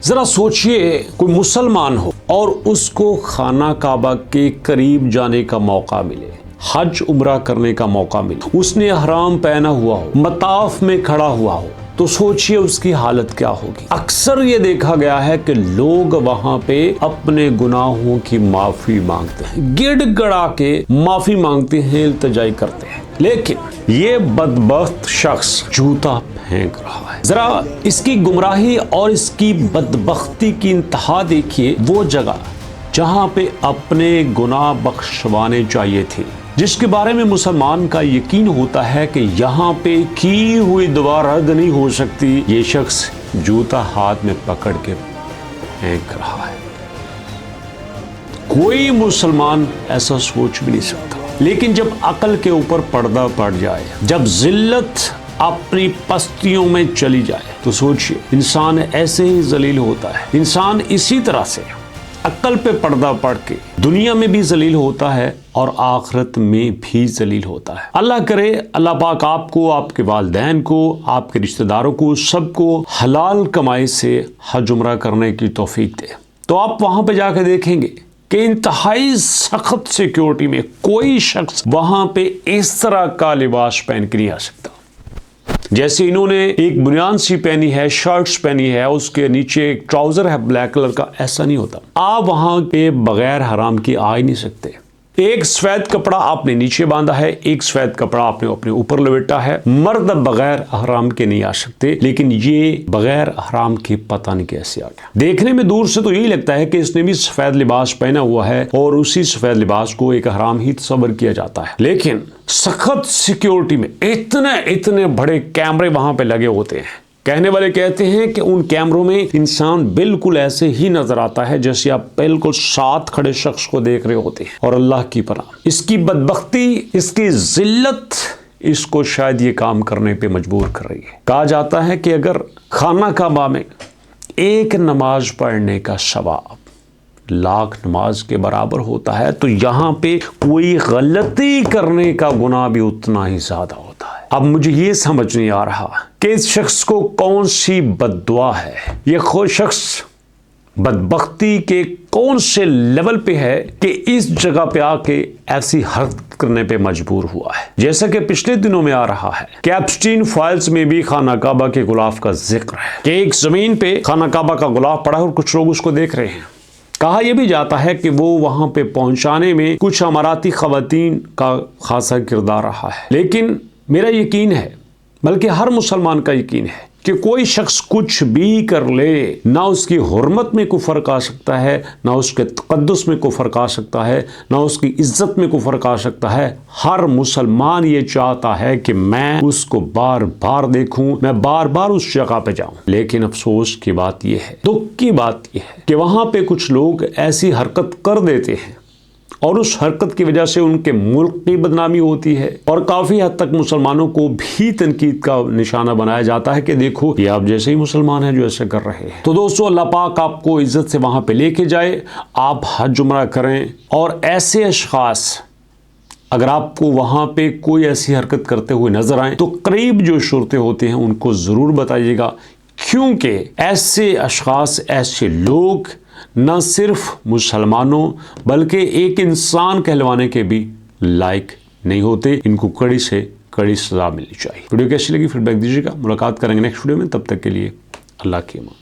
ذرا سوچئے کوئی مسلمان ہو اور اس کو خانہ کعبہ کے قریب جانے کا موقع ملے، حج عمرہ کرنے کا موقع ملے، اس نے احرام پہنا ہوا ہو، مطاف میں کھڑا ہوا ہو، تو سوچئے اس کی حالت کیا ہوگی۔ اکثر یہ دیکھا گیا ہے کہ لوگ وہاں پہ اپنے گناہوں کی معافی مانگتے ہیں، گڑ گڑا کے معافی مانگتے ہیں، التجائی کرتے ہیں، لیکن یہ بدبخت شخص جوتا پھینک رہا ہے۔ ذرا اس کی گمراہی اور اس کی بدبختی کی انتہا دیکھیے، وہ جگہ جہاں پہ اپنے گناہ بخشوانے چاہیے تھے، جس کے بارے میں مسلمان کا یقین ہوتا ہے کہ یہاں پہ کی ہوئی دعا رد نہیں ہو سکتی، یہ شخص جوتا ہاتھ میں پکڑ کے پھینک رہا ہے۔ کوئی مسلمان ایسا سوچ بھی نہیں سکتا، لیکن جب عقل کے اوپر پردہ پڑ جائے، جب ذلت اپنی پستیوں میں چلی جائے، تو سوچئے انسان ایسے ہی ذلیل ہوتا ہے۔ انسان اسی طرح سے عقل پہ پردہ پڑ کے دنیا میں بھی ذلیل ہوتا ہے اور آخرت میں بھی ذلیل ہوتا ہے۔ اللہ کرے اللہ پاک آپ کو، آپ کے والدین کو، آپ کے رشتہ داروں کو، سب کو حلال کمائی سے حج عمرہ کرنے کی توفیق دے۔ تو آپ وہاں پہ جا کے دیکھیں گے کہ انتہائی سخت سیکیورٹی میں کوئی شخص وہاں پہ اس طرح کا لباس پہن کے نہیں آ سکتا۔ جیسے انہوں نے ایک بنیان سی پہنی ہے، شرٹس پہنی ہے، اس کے نیچے ایک ٹراؤزر ہے بلیک کلر کا، ایسا نہیں ہوتا۔ آپ وہاں پہ بغیر حرام کے آ ہی نہیں سکتے۔ ایک سفید کپڑا آپ نے نیچے باندھا ہے، ایک سفید کپڑا آپ نے اپنے اوپر لپیٹا ہے۔ مرد بغیر احرام کے نہیں آ سکتے، لیکن یہ بغیر احرام کے پتہ نہیں کیسے آ گیا۔ دیکھنے میں دور سے تو یہی لگتا ہے کہ اس نے بھی سفید لباس پہنا ہوا ہے اور اسی سفید لباس کو ایک احرام ہی تصور کیا جاتا ہے، لیکن سخت سیکیورٹی میں اتنے بڑے کیمرے وہاں پہ لگے ہوتے ہیں۔ کہنے والے کہتے ہیں کہ ان کیمروں میں انسان بالکل ایسے ہی نظر آتا ہے جیسے آپ بالکل ساتھ کھڑے شخص کو دیکھ رہے ہوتے ہیں۔ اور اللہ کی پناہ، اس کی بدبختی، اس کی ذلت اس کو شاید یہ کام کرنے پہ مجبور کر رہی ہے۔ کہا جاتا ہے کہ اگر خانہ کعبہ میں ایک نماز پڑھنے کا ثواب لاکھ نماز کے برابر ہوتا ہے، تو یہاں پہ کوئی غلطی کرنے کا گناہ بھی اتنا ہی زیادہ ہوتا ہے۔ اب مجھے یہ سمجھ نہیں آ رہا کہ اس شخص کو کون سی بد دعا ہے، یہ خود شخص بدبختی کے کون سے لیول پہ ہے کہ اس جگہ پہ آ کے ایسی حرکت کرنے پہ مجبور ہوا ہے۔ جیسا کہ پچھلے دنوں میں آ رہا ہے کہ ایپسٹین فائلز میں بھی خانہ کعبہ کے غلاف کا ذکر ہے کہ ایک زمین پہ خانہ کعبہ کا غلاف پڑا ہے اور کچھ لوگ اس کو دیکھ رہے ہیں۔ کہا یہ بھی جاتا ہے کہ وہ وہاں پہ پہنچانے میں کچھ اماراتی خواتین کا خاصا کردار رہا ہے، لیکن میرا یقین ہے، بلکہ ہر مسلمان کا یقین ہے کہ کوئی شخص کچھ بھی کر لے، نہ اس کی حرمت میں کوئی فرق آ سکتا ہے، نہ اس کے تقدس میں کوئی فرق آ سکتا ہے، نہ اس کی عزت میں کوئی فرق آ سکتا ہے۔ ہر مسلمان یہ چاہتا ہے کہ میں اس کو بار بار دیکھوں، میں بار بار اس جگہ پہ جاؤں، لیکن افسوس کی بات یہ ہے، دکھ کی بات یہ ہے کہ وہاں پہ کچھ لوگ ایسی حرکت کر دیتے ہیں اور اس حرکت کی وجہ سے ان کے ملک کی بدنامی ہوتی ہے اور کافی حد تک مسلمانوں کو بھی تنقید کا نشانہ بنایا جاتا ہے کہ دیکھو یہ آپ جیسے ہی مسلمان ہیں جو ایسے کر رہے ہیں۔ تو دوستو، اللہ پاک آپ کو عزت سے وہاں پہ لے کے جائے، آپ حج عمرہ کریں، اور ایسے اشخاص اگر آپ کو وہاں پہ کوئی ایسی حرکت کرتے ہوئے نظر آئیں تو قریب جو شرطے ہوتے ہیں ان کو ضرور بتائیے گا، کیونکہ ایسے اشخاص، ایسے لوگ نہ صرف مسلمانوں بلکہ ایک انسان کہلوانے کے بھی لائق نہیں ہوتے۔ ان کو کڑی سے کڑی سزا ملنی چاہیے۔ ویڈیو کیسی لگی فیڈ بیک دیجیے گا، ملاقات کریں گے نیکسٹ ویڈیو میں، تب تک کے لیے اللہ کی امان۔